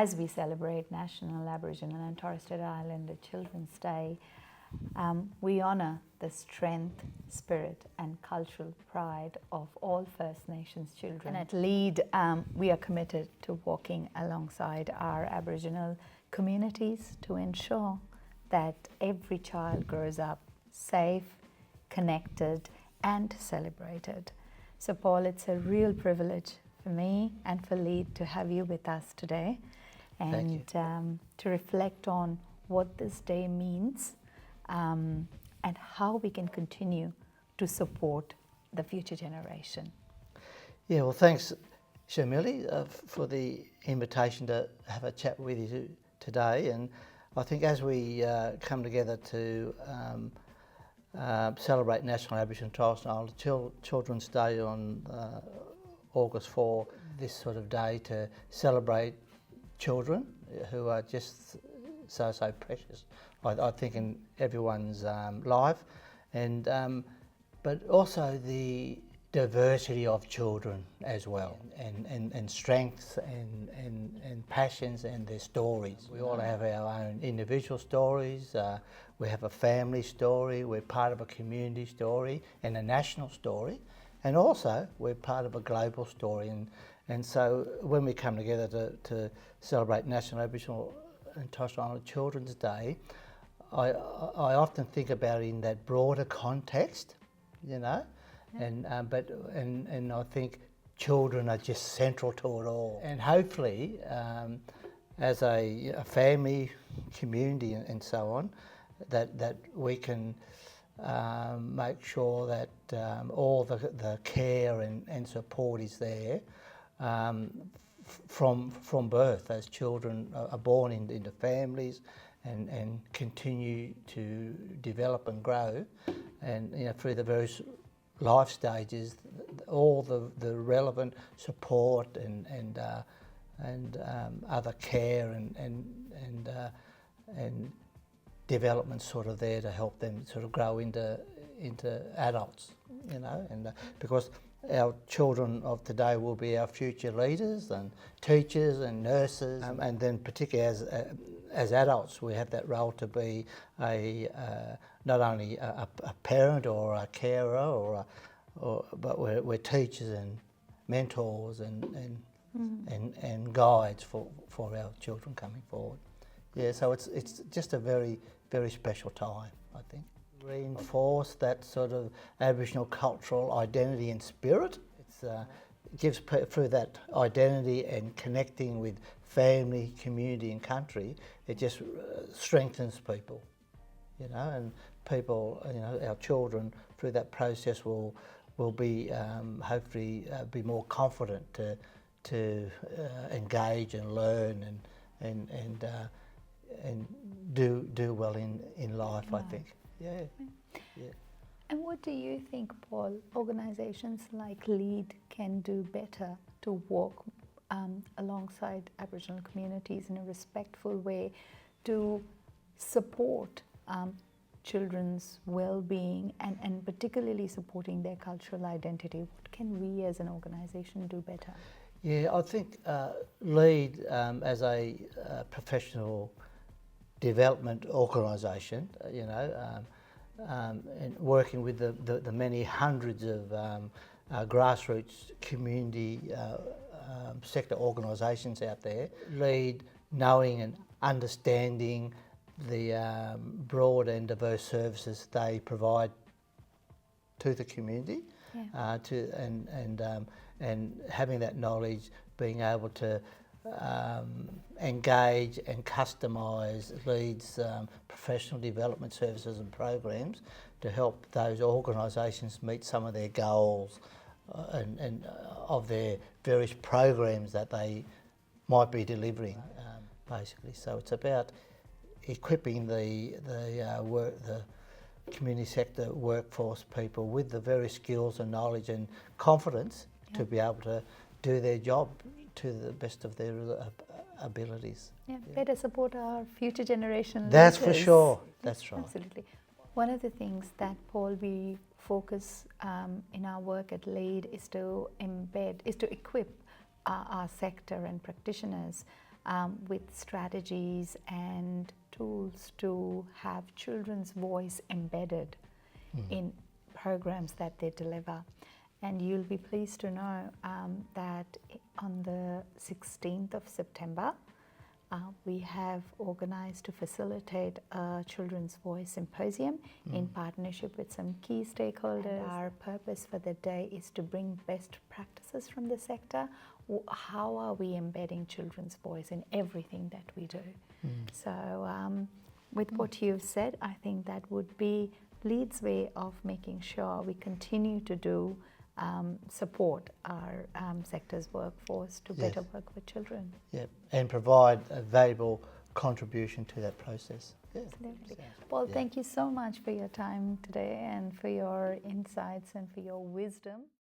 as we celebrate National Aboriginal and Torres Strait Islander Children's Day, we honour the strength, spirit and cultural pride of all First Nations children. And at LEAD, we are committed to walking alongside our Aboriginal communities to ensure that every child grows up safe, connected and celebrated. So Paul, it's a real privilege for me and for LEAD to have you with us today and to reflect on what this day means and how we can continue to support the future generation. Yeah, well, thanks, 𝐶𝐚𝐭𝐢𝐨, for the invitation to have a chat with you today. And I think as we come together to celebrate National Aboriginal and Torres Strait Islander Children's Day on August 4, this sort of day to celebrate children who are just so precious, I think, in everyone's life, and but also the diversity of children as well, and strengths and passions and their stories. We all have our own individual stories, we have a family story, we're part of a community story and a national story, and also we're part of a global story. And so when we come together to celebrate National Aboriginal and Torres Strait Islander Children's Day, I often think about it in that broader context, you know, and I think children are just central to it all. And hopefully, as a family, community, and so on, that we can make sure that all the care and support is there from birth, as children are born into families and continue to develop and grow, and through the various life stages, all the relevant support and other care and development sort of there to help them sort of grow into adults, and because our children of today will be our future leaders and teachers and nurses, and then particularly as adults we have that role to be not only a parent or a carer but we're teachers and mentors and guides for our children coming forward. Yeah, so it's just a very special time, I think. Reinforce that sort of Aboriginal cultural identity and spirit. It gives through that identity and connecting with family, community and country, it just strengthens people, and people, our children through that process will be hopefully be more confident to engage and learn and do well in life, I think. Yeah. And what do you think, Paul, organisations like LEAD can do better to walk alongside Aboriginal communities in a respectful way to support children's well-being and particularly supporting their cultural identity? What can we as an organisation do better? Yeah, I think LEAD as a professional development organisation, and working with the many hundreds of grassroots community sector organisations out there, LEAD knowing and understanding the broad and diverse services they provide to the community, and having that knowledge, being able to engage and customise LEAD's professional development services and programs to help those organisations meet some of their goals and of their various programs that they might be delivering, basically. So it's about equipping the community sector workforce people with the various skills and knowledge and confidence to be able to do their job to the best of their abilities. Better support our future generation leaders. That's for sure. That's right. Absolutely. One of the things that, Paul, we focus in our work at LEAD is to equip our sector and practitioners with strategies and tools to have children's voice embedded in programs that they deliver. And you'll be pleased to know that on the 16th of September, we have organised to facilitate a Children's Voice Symposium in partnership with some key stakeholders. And our purpose for the day is to bring best practices from the sector. How are we embedding children's voice in everything that we do? So with what you've said, I think that would be Lead's way of making sure we continue to do support our sector's workforce to better work with children. Yeah, and provide a valuable contribution to that process. Yeah. Absolutely. Well, thank you so much for your time today and for your insights and for your wisdom.